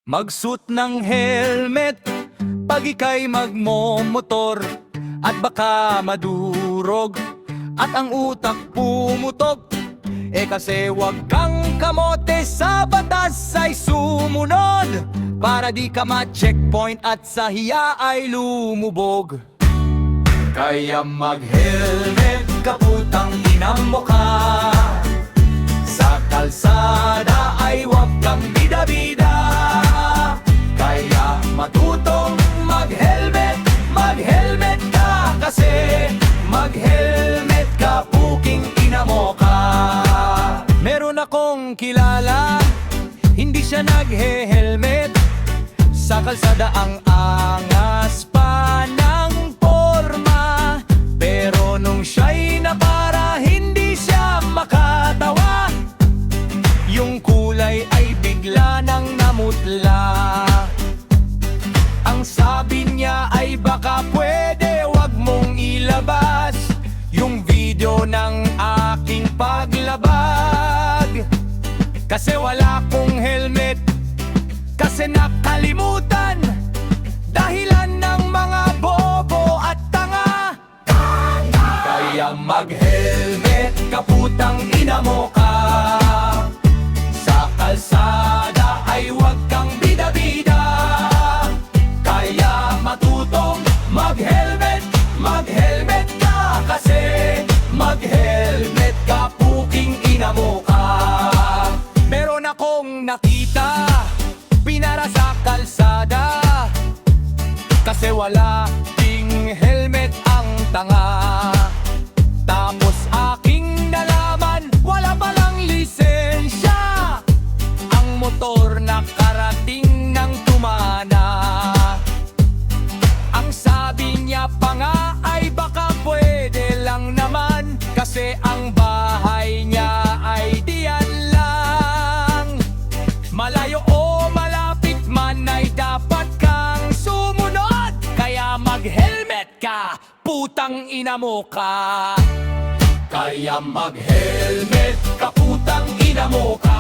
Magsuot ng helmet pag ika'y magmomotor at baka madurog at ang utak pumutok. Kasi wag kang kamote, sa batas ay sumunod para di ka ma-checkpoint at sa hiya ay lumubog. Kaya mag-helmet ka, putang ina mo ka. Sa kalsada ay wag kang bida-bida. Kaya matutong mag-helmet, mag-helmet ka. Kasi mag-helmet ka, puking ina mo ka. Meron akong kilala, hindi siya naghe-helmet. Sa kalsada ang angas pa ng porma, pero nung siya'y napara, hindi siya makatawa. Yung kulay ay bigla nang namutla. Ang sabi niya ay baka pwede wag mong ilabas yung video ng aking paglabag. Kasi wala kong helmet, kasi nakalimutan, dahilan ng mga bobo at tanga. Kaya mag-helmet ka, putang ina mo ka. Sa kalsada ay wag kang bida-bida. Kaya matutong mag-helmet, mag-helmet ka. Kasi mag-helmet ka, puking ina mo ka. Meron akong nakita, pinara sa kalsada, kasi wala ding helmet ang tanga. Tapos aking nalaman, wala palang lisensya ang motor na karating ng tumana. Ang sabi niya pa nga ay baka pwede lang naman, kasi ang bahay niya ay diyan lang. Malayo o malapit man ay dapat kang sumunod. Kaya mag-helmet ka, putang ina mo ka. Kaya mag-helmet ka, putang ina mo ka.